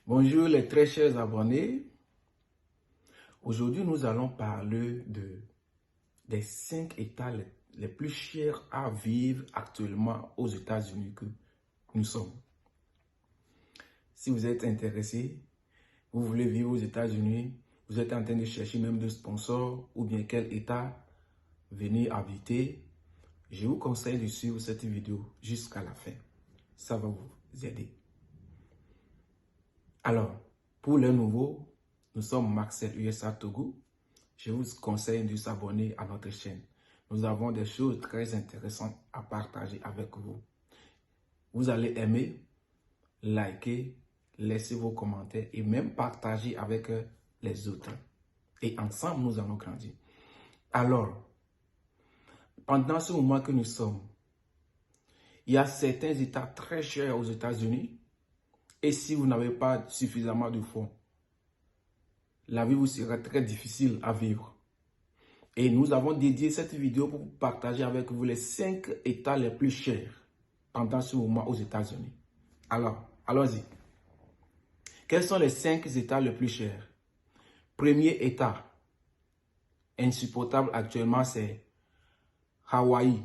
Bonjour les très chers abonnés. Aujourd'hui, nous allons parler des 5 États les plus chers à vivre actuellement aux États-Unis que nous sommes. Si vous êtes intéressé, vous voulez vivre aux États-Unis, vous êtes en train de chercher même de sponsors ou bien quel État venir habiter, je vous conseille de suivre cette vidéo jusqu'à la fin. Ça va vous aider. Alors, pour les nouveaux, nous sommes Marcel USA Togo. Je vous conseille de s'abonner à notre chaîne. Nous avons des choses très intéressantes à partager avec vous. Vous allez aimer, liker, laisser vos commentaires et même partager avec les autres. Et ensemble, nous allons grandir. Alors, pendant ce moment que nous sommes, il y a certains États très chers aux États-Unis. Et si vous n'avez pas suffisamment de fonds, la vie vous sera très difficile à vivre. Et nous avons dédié cette vidéo pour partager avec vous les 5 États les plus chers pendant ce moment aux États-Unis. Alors, allons-y. Quels sont les 5 États les plus chers? Premier État, insupportable actuellement, c'est Hawaï,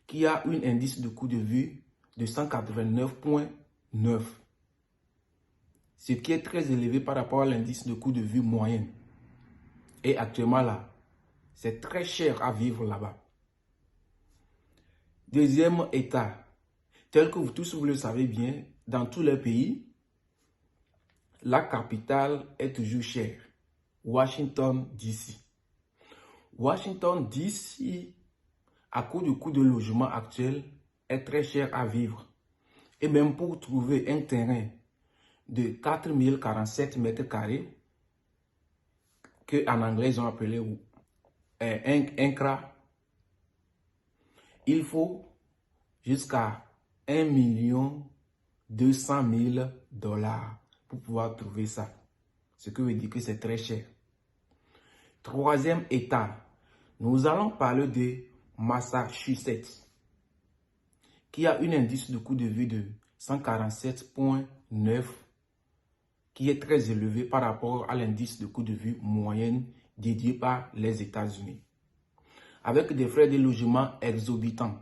qui a un indice de coût de vie de 189,9. Ce qui est très élevé par rapport à l'indice de coût de vie moyen. Et actuellement là, c'est très cher à vivre là-bas. Deuxième État, tel que vous tous vous le savez bien, dans tous les pays, la capitale est toujours chère. Washington, D.C. Washington, D.C., à cause du coût de logement actuel, est très cher à vivre. Et même pour trouver un terrain de 4047 mètres carrés, qu'en anglais ils ont appelé un CRA, il faut jusqu'à 1,2 million$ pour pouvoir trouver ça. Ce qui veut dire que c'est très cher. Troisième État, nous allons parler de Massachusetts, qui a un indice de coût de vie de 147,9, qui est très élevé par rapport à l'indice de coût de vie moyenne dédié par les États-Unis, avec des frais de logement exorbitants,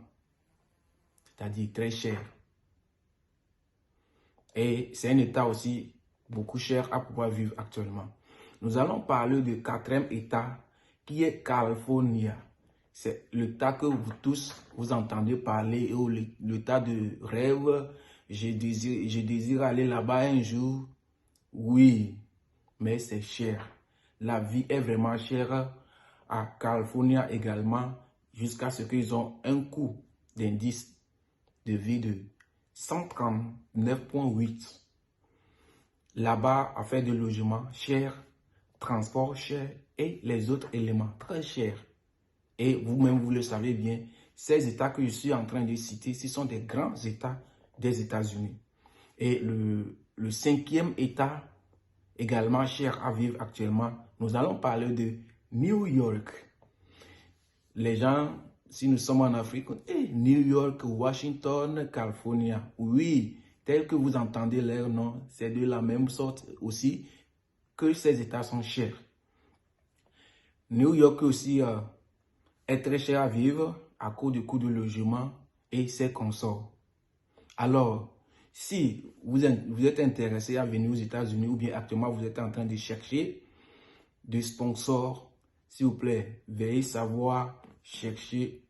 c'est-à-dire très cher. Et c'est un État aussi beaucoup cher à pouvoir vivre actuellement. Nous allons parler du quatrième État qui est Californie. C'est l'État que vous tous vous entendez parler, ou l'État de rêve. Je désire aller là-bas un jour. Oui, mais c'est cher. La vie est vraiment chère à Californie également, jusqu'à ce qu'ils ont un coût d'indice de vie de 139,8. Là-bas, affaire de logement cher, transport cher et les autres éléments très chers. Et vous-même, vous le savez bien, ces États que je suis en train de citer, ce sont des grands États des États-Unis. Et le cinquième État, également cher à vivre actuellement, nous allons parler de New York. Les gens, si nous sommes en Afrique, New York, Washington, Californie. Oui, tel que vous entendez leur nom, c'est de la même sorte aussi que ces États sont chers. New York aussi est très cher à vivre à cause du coût de logement et ses consorts. Alors, si vous êtes intéressé à venir aux États-Unis ou bien actuellement vous êtes en train de chercher des sponsors, s'il vous plaît, veuillez savoir chercher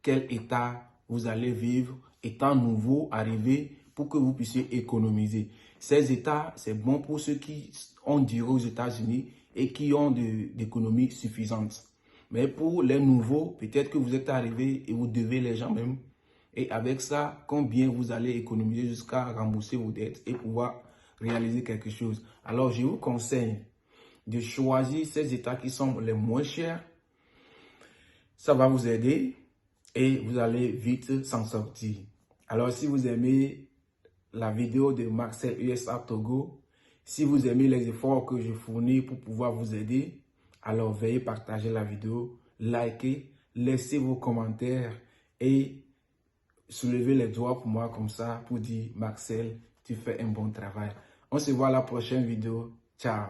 quel État vous allez vivre, étant nouveau arrivé, pour que vous puissiez économiser. Ces États, c'est bon pour ceux qui ont duré aux États-Unis et qui ont d'économies suffisantes. Mais pour les nouveaux, peut-être que vous êtes arrivé et vous devez les gens même. Et avec ça, combien vous allez économiser jusqu'à rembourser vos dettes et pouvoir réaliser quelque chose. Alors, je vous conseille de choisir ces États qui sont les moins chers. Ça va vous aider et vous allez vite s'en sortir. Alors, si vous aimez la vidéo de Marcel USA Togo, si vous aimez les efforts que je fournis pour pouvoir vous aider, alors veuillez partager la vidéo, liker, laissez vos commentaires et soulevez les doigts pour moi comme ça pour dire Marcel, tu fais un bon travail. On se voit à la prochaine vidéo. Ciao.